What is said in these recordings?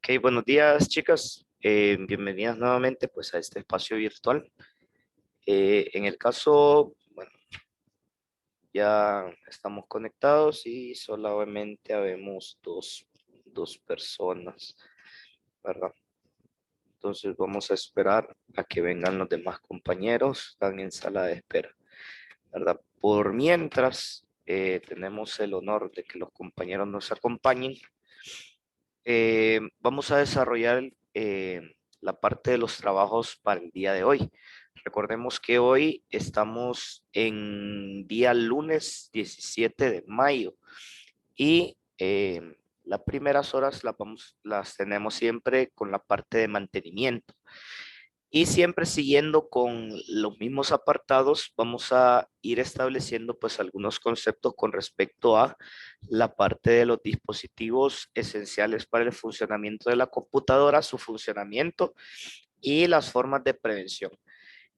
Ok, buenos días, chicas. Bienvenidas nuevamente pues a este espacio virtual. En el caso, bueno, ya estamos conectados y solamente habemos dos personas, ¿verdad? Entonces vamos a esperar a que vengan los demás compañeros, están en sala de espera, ¿verdad? Por mientras, tenemos el honor de que los compañeros nos acompañen. Vamos a desarrollar la parte de los trabajos para el día de hoy. Recordemos que hoy estamos en día lunes 17 de mayo y las primeras horas las tenemos siempre con la parte de mantenimiento. Y siempre siguiendo con los mismos apartados, vamos a ir estableciendo pues algunos conceptos con respecto a la parte de los dispositivos esenciales para el funcionamiento de la computadora, su funcionamiento y las formas de prevención.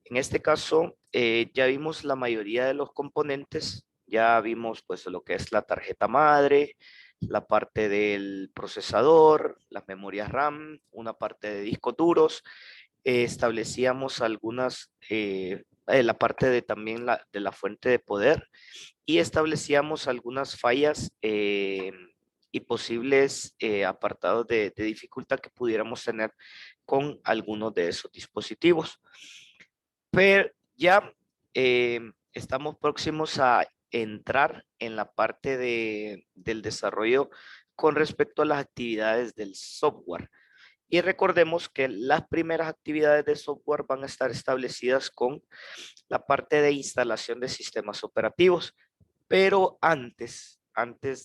En este caso, ya vimos la mayoría de los componentes, ya vimos pues lo que es la tarjeta madre, la parte del procesador, las memorias RAM, una parte de discos duros. Establecíamos algunas, la parte de también de la fuente de poder y establecíamos algunas fallas y posibles apartados de dificultad que pudiéramos tener con algunos de esos dispositivos. Pero ya estamos próximos a entrar en la parte del desarrollo con respecto a las actividades del software. Y recordemos que las primeras actividades de software van a estar establecidas con la parte de instalación de sistemas operativos. Pero antes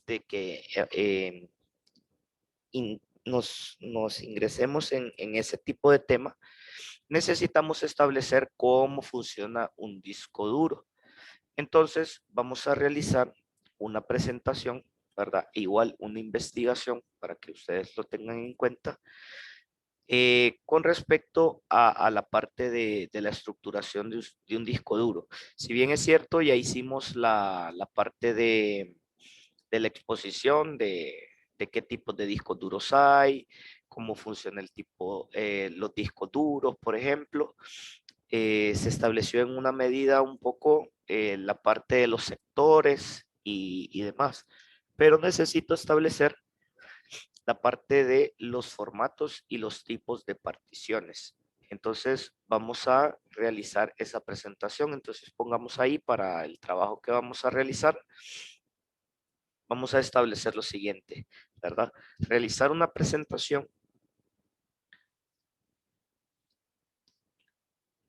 de que nos ingresemos en ese tipo de tema, necesitamos establecer cómo funciona un disco duro. Entonces, vamos a realizar una presentación, ¿verdad? Igual una investigación para que ustedes lo tengan en cuenta con respecto a la parte de la estructuración de un disco duro. Si bien es cierto, ya hicimos la parte de la exposición de qué tipos de discos duros hay, cómo funciona el tipo, los discos duros, por ejemplo. Se estableció en una medida un poco la parte de los sectores y demás, pero necesito establecer la parte de los formatos y los tipos de particiones. Entonces vamos a realizar esa presentación. Entonces pongamos ahí para el trabajo que vamos a realizar. Vamos a establecer lo siguiente, ¿verdad? Realizar una presentación.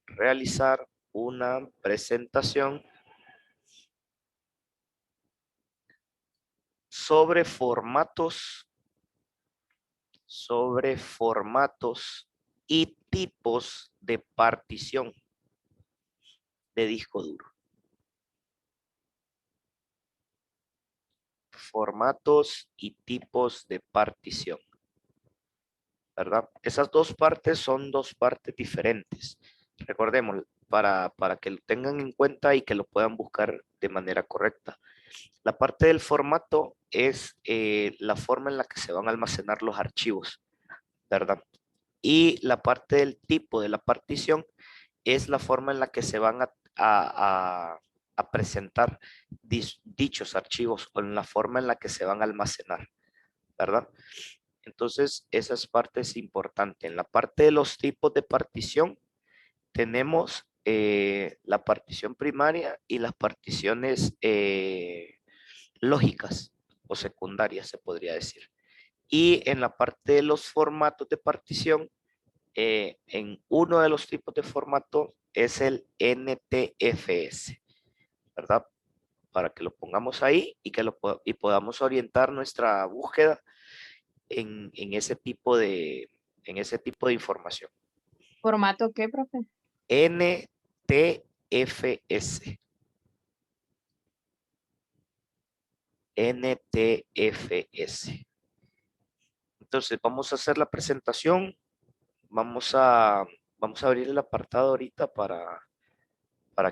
Realizar una presentación sobre formatos y tipos de partición de disco duro. Formatos y tipos de partición, ¿verdad? Esas dos partes son dos partes diferentes. Recordemos, para que lo tengan en cuenta y que lo puedan buscar de manera correcta. La parte del formato es la forma en la que se van a almacenar los archivos, ¿verdad? Y la parte del tipo de la partición es la forma en la que se van a presentar dichos archivos o en la forma en la que se van a almacenar, ¿verdad? Entonces, esa es parte importante. En la parte de los tipos de partición, tenemos la partición primaria y las particiones lógicas o secundarias, se podría decir. Y en la parte de los formatos de partición, en uno de los tipos de formato es el NTFS, ¿verdad? Para que lo pongamos ahí y que y podamos orientar nuestra búsqueda en ese tipo de información. ¿Formato qué, profe? NTFS. NTFS. Entonces, vamos a hacer la presentación. Vamos a, vamos a abrir el apartado ahorita para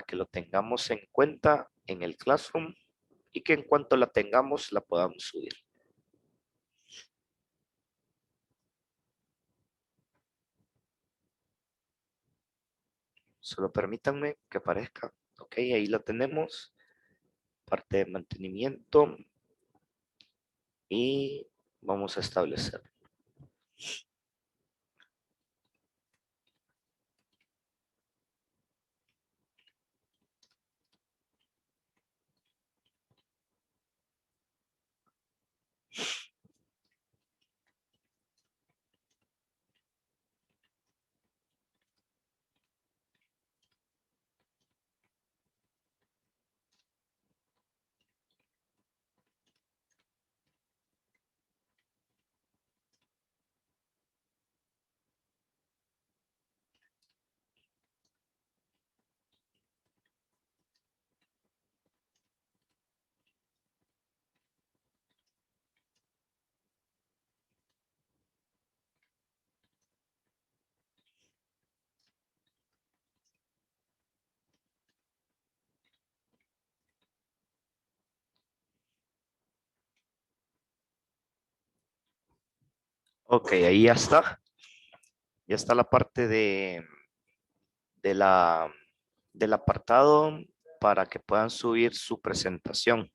que lo tengamos en cuenta en el Classroom y que en cuanto la tengamos la podamos subir. Solo permítanme que aparezca. Ok, ahí lo tenemos. Parte de mantenimiento. Y vamos a establecer. Ok, ahí ya está. Ya está la parte de la, del apartado para que puedan subir su presentación.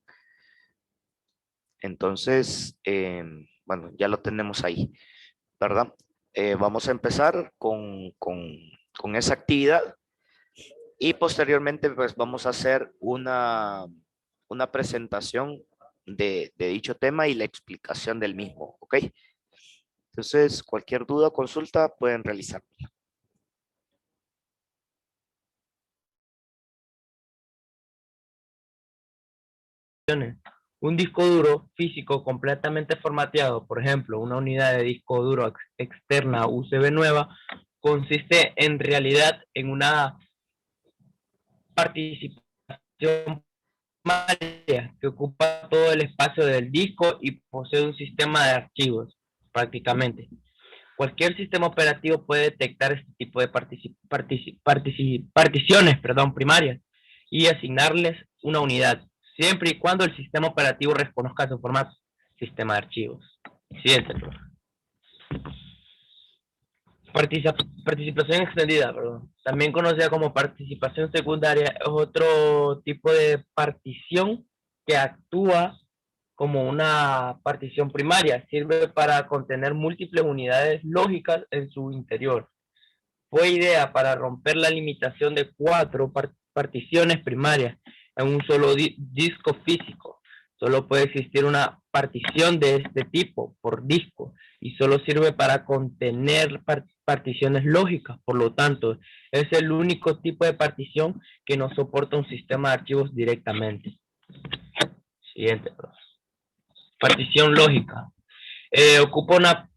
Entonces, bueno, ya lo tenemos ahí, ¿verdad? Vamos a empezar con esa actividad y posteriormente pues vamos a hacer una presentación de dicho tema y la explicación del mismo, ¿ok? Entonces, cualquier duda o consulta pueden realizar. Un disco duro físico completamente formateado, por ejemplo, una unidad de disco duro externa USB nueva, consiste en realidad en una participación primaria que ocupa todo el espacio del disco y posee un sistema de archivos, prácticamente. Cualquier sistema operativo puede detectar este tipo de particiones primarias y asignarles una unidad, siempre y cuando el sistema operativo reconozca su formato, sistema de archivos. Siguiente, profe. Participación extendida, también conocida como participación secundaria, es otro tipo de partición que actúa como una partición primaria. Sirve para contener múltiples unidades lógicas en su interior. Fue idea para romper la limitación de 4 particiones primarias en un solo disco físico. Solo puede existir una partición de este tipo por disco y solo sirve para contener particiones lógicas. Por lo tanto, es el único tipo de partición que no soporta un sistema de archivos directamente. Siguiente. Partición lógica. Ocupa una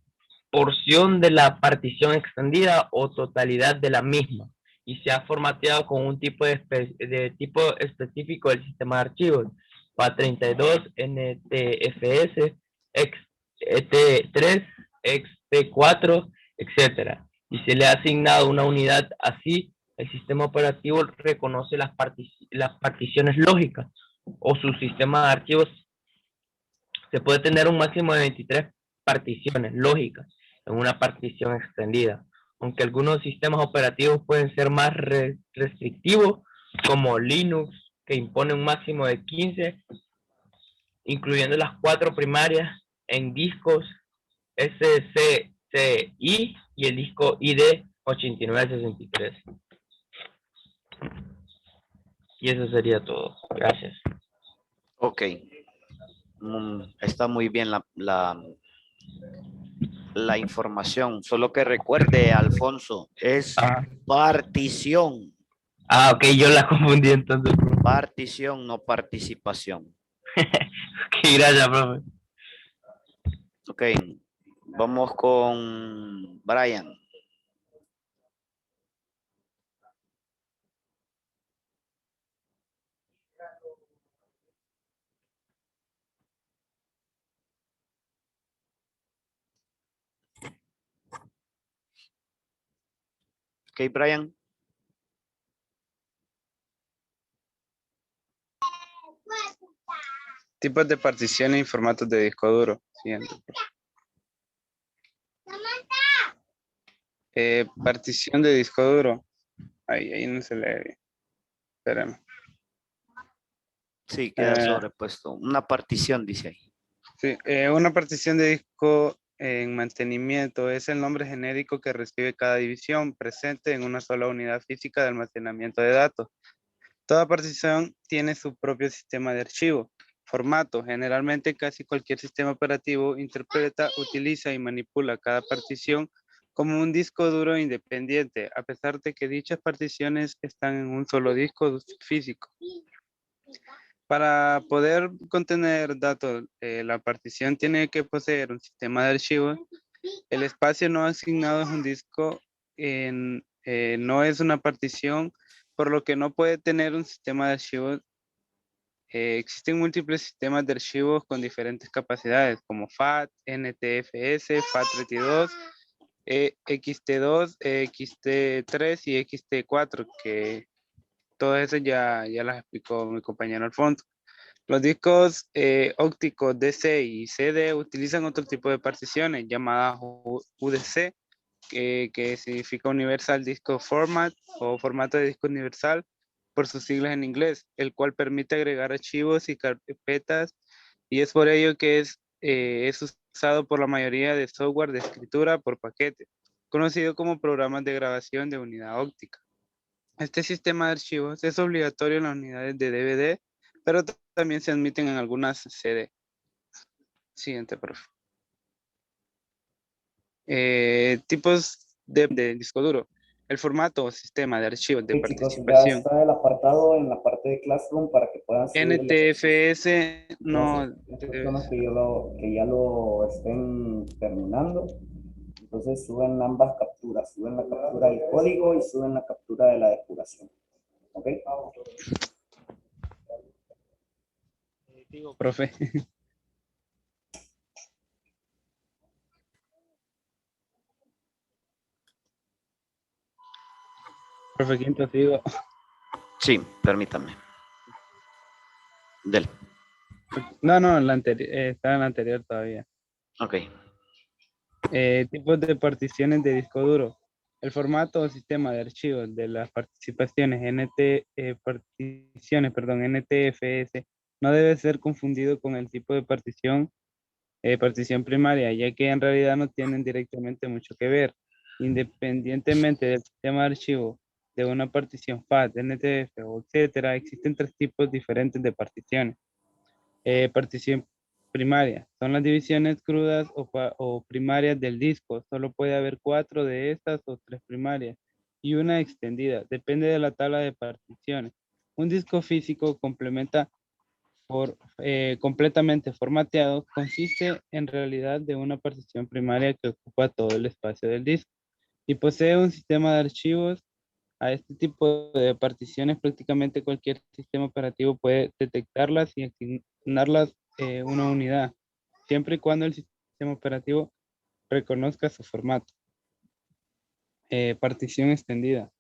porción de la partición extendida o totalidad de la misma y se ha formateado con un tipo de tipo específico del sistema de archivos, FAT32, NTFS, XT3, XT4, etcétera. Y se le ha asignado una unidad así, el sistema operativo reconoce las particiones lógicas o su sistema de archivos. Se puede tener un máximo de 23 particiones lógicas en una partición extendida, aunque algunos sistemas operativos pueden ser más restrictivos, como Linux, que impone un máximo de 15, incluyendo las 4 primarias en discos SCCI y el disco ID 8963. Y eso sería todo. Gracias. Ok. Está muy bien la información. Solo que recuerde, Alfonso, es partición. Ok, yo la confundí entonces. Partición, no participación. Ok, gracias, profe. Ok, vamos con Brian. Ok, Brian. Tipos de particiones y formatos de disco duro. Siguiente. Partición de disco duro. Ahí no se lee bien. Espérame. Sí, queda Eh, sobrepuesto. Una partición, dice ahí. Sí, una partición de disco en mantenimiento es el nombre genérico que recibe cada división presente en una sola unidad física de almacenamiento de datos. Toda partición tiene su propio sistema de archivo. Formato. Generalmente casi cualquier sistema operativo interpreta, utiliza y manipula cada partición como un disco duro independiente, a pesar de que dichas particiones están en un solo disco físico. Para poder contener datos, la partición tiene que poseer un sistema de archivos. El espacio no asignado es un disco, no es una partición, por lo que no puede tener un sistema de archivos. Existen múltiples sistemas de archivos con diferentes capacidades, como FAT, NTFS, FAT32, XT2, XT3 y XT4, que todas esas ya las explicó mi compañero Alfonso. Los discos ópticos DC y CD utilizan otro tipo de particiones llamadas UDC, que significa Universal Disco Format o formato de disco universal por sus siglas en inglés, el cual permite agregar archivos y carpetas, y es por ello que es usado por la mayoría de software de escritura por paquete, conocido como programas de grabación de unidad óptica. Este sistema de archivos es obligatorio en las unidades de DVD, pero también se admiten en algunas CD. Siguiente, profe. Tipos de disco duro. El formato o sistema de archivos de Ok, chicos, ya participación. está el apartado en la parte de Classroom para que puedan subir el ejercicio. NTFS Entonces, no es debe cuestión ser. que ya lo estén terminando. Entonces, suben ambas capturas. Suben la captura del código y suben la captura de la depuración. ¿Ok? Digo, profe. Profe Quinto, sigo. Sí, permítame. Del. No, la anterior, está en la anterior todavía. Ok. Tipos de particiones de disco duro. El formato o sistema de archivos de las participaciones NTFS no debe ser confundido con el tipo de partición primaria, ya que en realidad no tienen directamente mucho que ver. Independientemente del sistema de archivo de una partición FAT, NTF o etcétera, existen tres tipos diferentes de particiones. Partición primaria. Son las divisiones crudas o primarias del disco. Solo puede haber 4 de estas o 3 primarias y una extendida. Depende de la tabla de particiones. Un disco físico completamente formateado consiste en realidad de una partición primaria que ocupa todo el espacio del disco y posee un sistema de archivos. A este tipo de particiones prácticamente cualquier sistema operativo puede detectarlas y asignarlas una unidad, siempre y cuando el sistema operativo reconozca su formato. Partición extendida,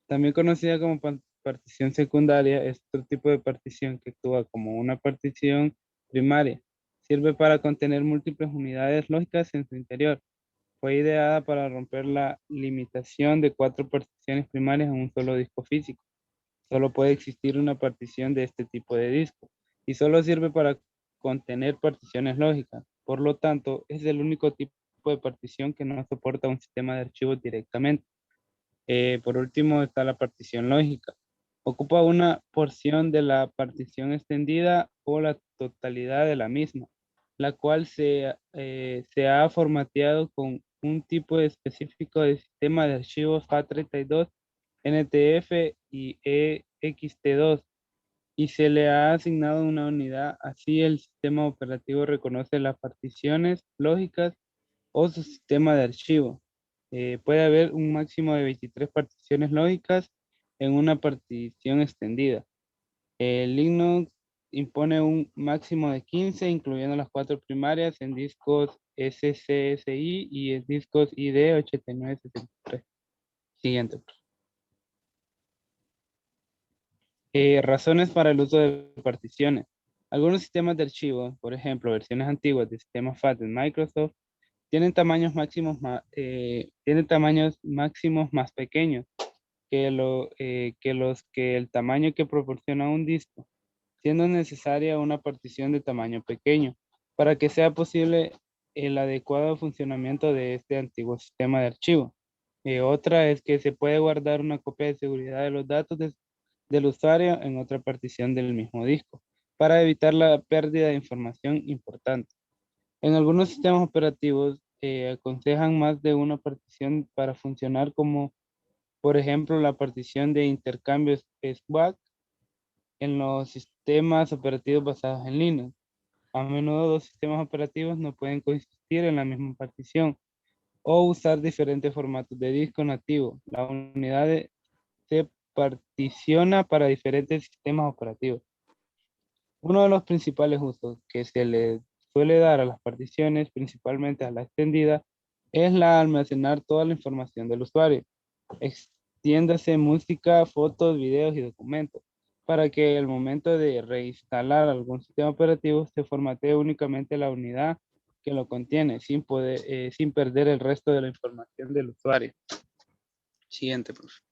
también conocida como partición secundaria, es otro tipo de partición que actúa como una partición primaria. Sirve para contener múltiples unidades lógicas en su interior. Fue ideada para romper la limitación de 4 particiones primarias en un solo disco físico. Solo puede existir una partición de este tipo de disco y solo sirve para contener particiones lógicas. Por lo tanto, es el único tipo de partición que no soporta un sistema de archivos directamente. Por último está la partición lógica. Ocupa una porción de la partición extendida o la totalidad de la misma, la cual se ha formateado con un tipo específico de sistema de archivos FAT32, NTF y EXT2 y se le ha asignado una unidad. Así el sistema operativo reconoce las particiones lógicas o su sistema de archivo. Puede haber un máximo de 23 particiones lógicas en una partición extendida. El Linux impone un máximo de 15, incluyendo las 4 primarias en discos SCSI y en discos ID8973. Siguiente. Razones para el uso de particiones. Algunos sistemas de archivo, por ejemplo, versiones antiguas de sistemas FAT de Microsoft, tienen tamaños máximos más pequeños. que el tamaño que proporciona un disco, siendo necesaria una partición de tamaño pequeño para que sea posible el adecuado funcionamiento de este antiguo sistema de archivo. Otra es que se puede guardar una copia de seguridad de los datos del usuario en otra partición del mismo disco para evitar la pérdida de información importante. En algunos sistemas operativos aconsejan más de una partición para funcionar, como por ejemplo la partición de intercambio SWAC en los sistemas operativos basados en Linux. A menudo dos sistemas operativos no pueden coexistir en la misma partición o usar diferentes formatos de disco nativo. La unidad se particiona para diferentes sistemas operativos. Uno de los principales usos que se le suele dar a las particiones, principalmente a la extendida, es la almacenar toda la información del usuario. Extiéndase música, fotos, videos y documentos, para que el momento de reinstalar algún sistema operativo se formatee únicamente la unidad que lo contiene, sin perder el resto de la información del usuario. Siguiente, por favor.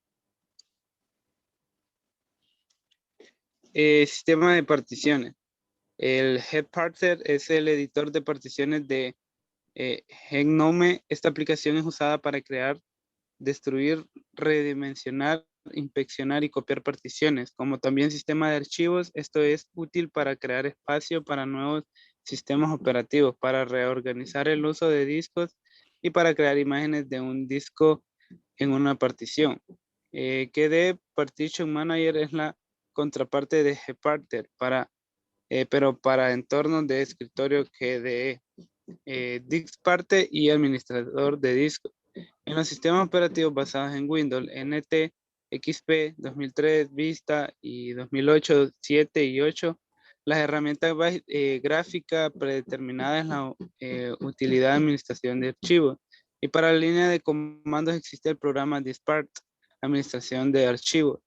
Sistema de particiones. El head parser es el editor de particiones de GNOME. Esta aplicación es usada para crear, destruir, redimensionar, inspeccionar y copiar particiones. Como también sistema de archivos, esto es útil para crear espacio para nuevos sistemas operativos, para reorganizar el uso de discos y para crear imágenes de un disco en una partición. KDE Partition Manager es la contraparte de gparter pero para entornos de escritorio KDE, Dixparte y administrador de discos. En los sistemas operativos basados en Windows, NT, XP, 2003, Vista y 2008, 7 y 8, las herramientas gráficas predeterminadas en la utilidad de administración de archivos. Y para la línea de comandos existe el programa Dispart, administración de archivos,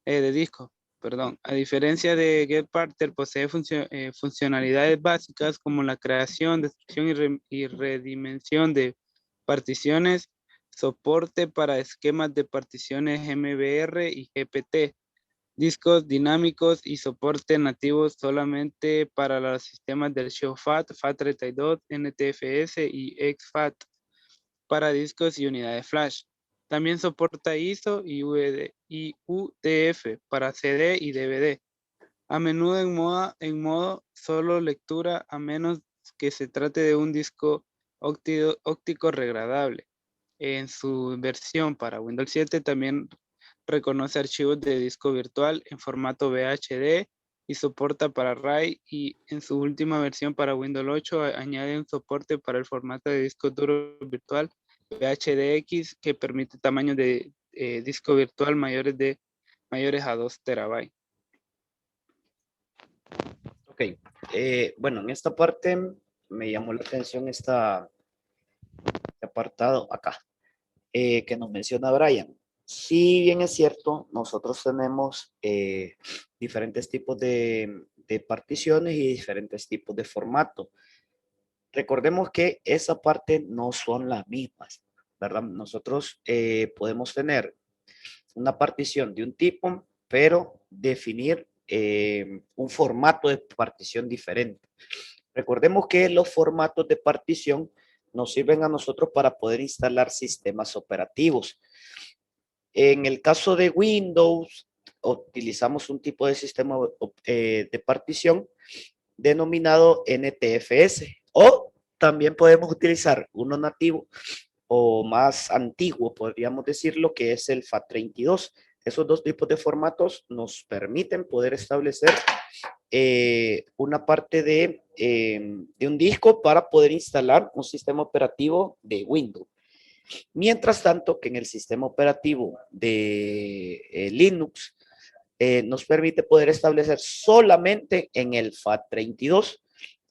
de discos. Perdón. A diferencia de GetParter, posee funcionalidades básicas como la creación, destrucción y redimensión de particiones, soporte para esquemas de particiones MBR y GPT, discos dinámicos y soporte nativo solamente para los sistemas de archivo FAT32, NTFS y exFAT para discos y unidades flash. También soporta ISO y UTF para CD y DVD. A menudo en modo solo lectura, a menos que se trate de un disco óptico regradable. En su versión para Windows 7 también reconoce archivos de disco virtual en formato VHD y soporta para RAID, y en su última versión para Windows 8 añade un soporte para el formato de disco duro virtual VHDX que permite tamaños de disco virtual mayores a 2 terabytes. Ok, bueno, en esta parte me llamó la atención este apartado acá, que nos menciona Brian. Si bien es cierto, nosotros tenemos diferentes tipos de particiones y diferentes tipos de formato. Recordemos que esa parte no son las mismas, ¿verdad? Nosotros podemos tener una partición de un tipo, pero definir un formato de partición diferente. Recordemos que los formatos de partición nos sirven a nosotros para poder instalar sistemas operativos. En el caso de Windows, utilizamos un tipo de sistema de partición denominado NTFS, o también podemos utilizar uno nativo o más antiguo, podríamos decirlo, que es el FAT32. Esos dos tipos de formatos nos permiten poder establecer una parte de un disco para poder instalar un sistema operativo de Windows. Mientras tanto, que en el sistema operativo de Linux nos permite poder establecer solamente en el FAT32.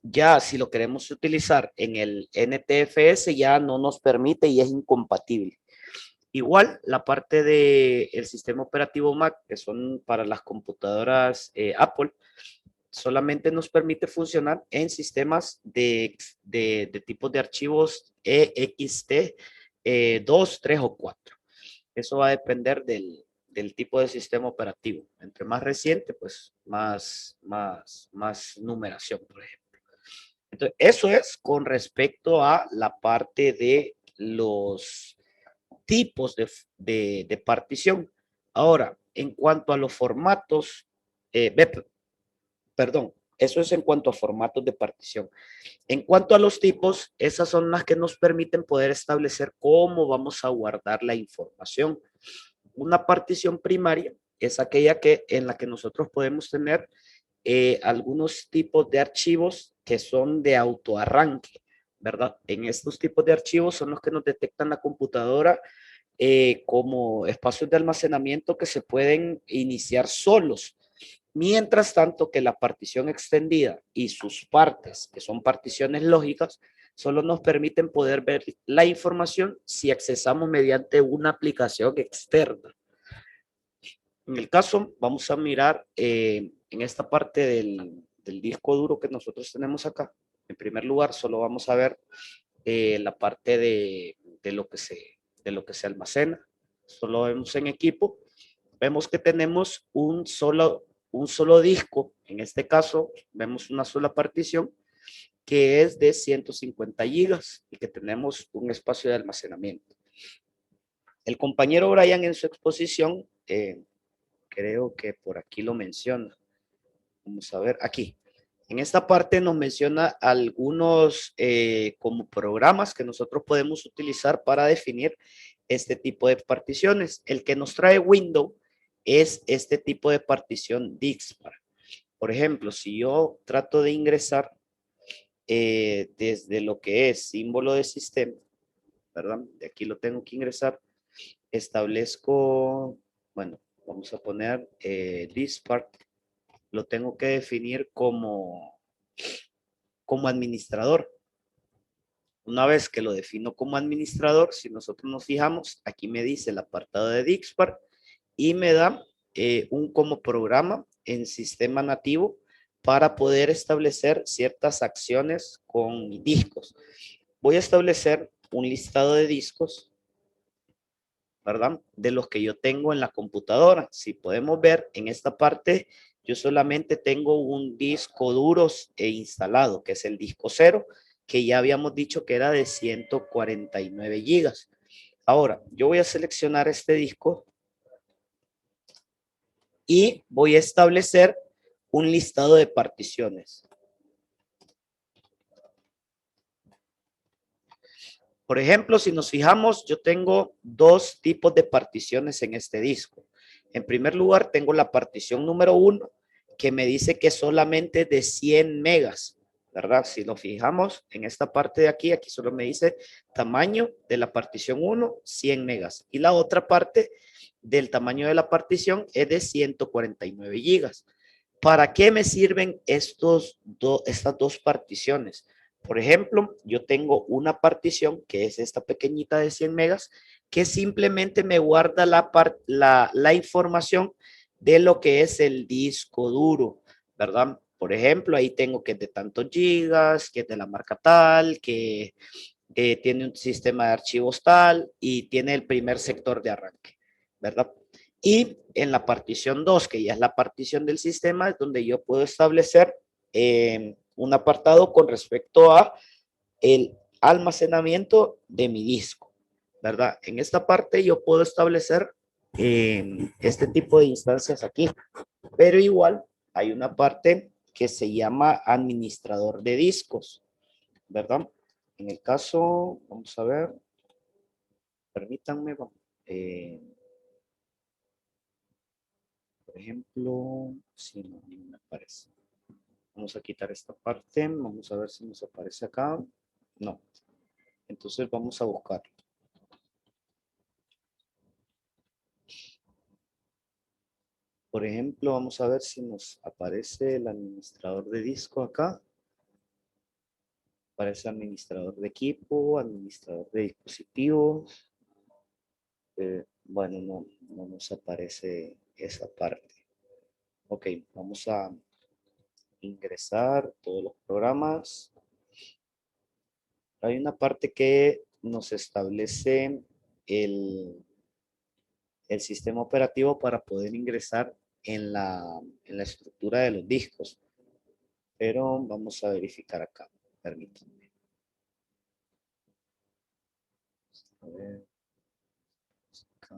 Ya si lo queremos utilizar en el NTFS ya no nos permite y es incompatible. Igual la parte del sistema operativo Mac, que son para las computadoras Apple, solamente nos permite funcionar en sistemas de tipos de archivos EXT 2, 3 o 4. Eso va a depender del del tipo de sistema operativo. Entre más reciente, pues más numeración, por ejemplo. Entonces, eso es con respecto a la parte de los tipos de partición. Ahora, en cuanto a los formatos, perdón, eso es en cuanto a formatos de partición. En cuanto a los tipos, esas son las que nos permiten poder establecer cómo vamos a guardar la información. Una partición primaria es aquella en la que nosotros podemos tener algunos tipos de archivos que son de autoarranque, ¿verdad? En estos tipos de archivos son los que nos detectan la computadora como espacios de almacenamiento que se pueden iniciar solos. Mientras tanto que la partición extendida y sus partes, que son particiones lógicas, solo nos permiten poder ver la información si accesamos mediante una aplicación externa. En el caso, vamos a mirar en esta parte del disco duro que nosotros tenemos acá. En primer lugar, solo vamos a ver la parte de lo que se almacena. Solo vemos en equipo. Vemos que tenemos un solo disco. En este caso, vemos una sola partición que es de 150 gigas y que tenemos un espacio de almacenamiento. El compañero Brian en su exposición, creo que por aquí lo menciona. Vamos a ver, aquí. En esta parte nos menciona algunos como programas que nosotros podemos utilizar para definir este tipo de particiones. El que nos trae Windows es este tipo de partición dispar. Por ejemplo, si yo trato de ingresar desde lo que es símbolo de sistema, ¿verdad? De aquí lo tengo que ingresar. Establezco, bueno, vamos a poner dispar. Lo tengo que definir como administrador. Una vez que lo defino como administrador, si nosotros nos fijamos, aquí me dice el apartado de dispar y me da un como programa en sistema nativo para poder establecer ciertas acciones con discos. Voy a establecer un listado de discos, ¿verdad? De los que yo tengo en la computadora. Si podemos ver en esta parte, yo solamente tengo un disco duro instalado, que es el disco 0, que ya habíamos dicho que era de 149 gigas. Ahora, yo voy a seleccionar este disco y voy a establecer un listado de particiones. Por ejemplo, si nos fijamos, yo tengo dos tipos de particiones en este disco. En primer lugar, tengo la partición número 1, que me dice que solamente de 100 megas, ¿verdad? Si nos fijamos en esta parte de aquí, aquí solo me dice tamaño de la partición 1, 100 megas. Y la otra parte del tamaño de la partición es de 149 gigas. ¿Para qué me sirven estas dos particiones? Por ejemplo, yo tengo una partición que es esta pequeñita de 100 megas que simplemente me guarda la información de lo que es el disco duro, ¿verdad? Por ejemplo, ahí tengo que es de tantos gigas, que es de la marca tal, que tiene un sistema de archivos tal y tiene el primer sector de arranque, ¿verdad? Y en la partición 2, que ya es la partición del sistema, es donde yo puedo establecer un apartado con respecto a el almacenamiento de mi disco, ¿verdad? En esta parte yo puedo establecer este tipo de instancias aquí, pero igual hay una parte que se llama administrador de discos, ¿verdad? En el caso, vamos a ver, permítanme, por ejemplo, si no me aparece. Vamos a quitar esta parte, vamos a ver si nos aparece acá. No. Entonces vamos a buscar. Por ejemplo, vamos a ver si nos aparece el administrador de disco acá. Aparece administrador de equipo, administrador de dispositivos. Bueno, no nos aparece esa parte. Ok, vamos a ingresar todos los programas. Hay una parte que nos establece el sistema operativo para poder ingresar en la estructura de los discos. Pero vamos a verificar acá. Permítanme. A ver. Acá.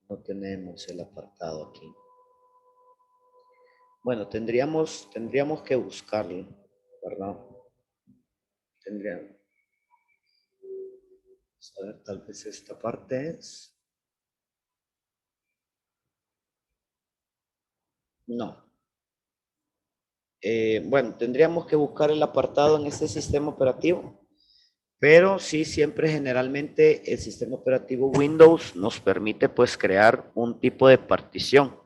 No tenemos el apartado aquí. Bueno, tendríamos que buscarlo, ¿verdad? Tendríamos. A ver, tal vez esta parte es. No. Bueno, tendríamos que buscar el apartado en este sistema operativo, pero sí, siempre generalmente el sistema operativo Windows nos permite pues crear un tipo de partición.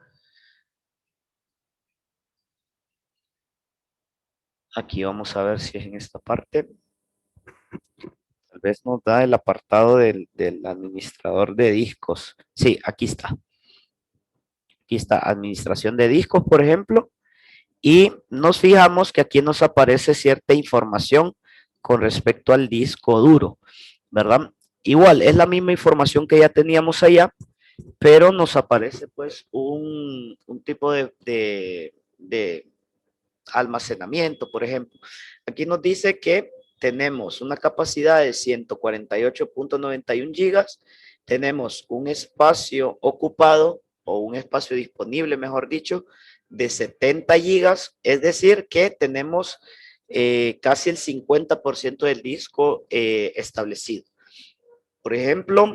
Aquí vamos a ver si es en esta parte. Tal vez nos da el apartado del administrador de discos. Sí, aquí está. Aquí está, administración de discos, por ejemplo. Y nos fijamos que aquí nos aparece cierta información con respecto al disco duro, ¿verdad? Igual, es la misma información que ya teníamos allá, pero nos aparece pues un tipo de almacenamiento, por ejemplo. Aquí nos dice que tenemos una capacidad de 148.91 gigas, tenemos un espacio ocupado o un espacio disponible, mejor dicho, de 70 gigas, es decir, que tenemos casi el 50% del disco establecido. Por ejemplo,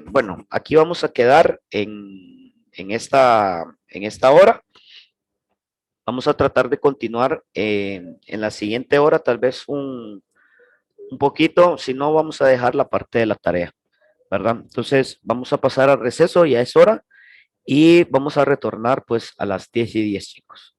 bueno, aquí vamos a quedar en esta hora. Vamos a tratar de continuar en la siguiente hora, tal vez un poquito, si no vamos a dejar la parte de la tarea, ¿verdad? Entonces vamos a pasar al receso, ya es hora, y vamos a retornar pues a las 10:10, chicos.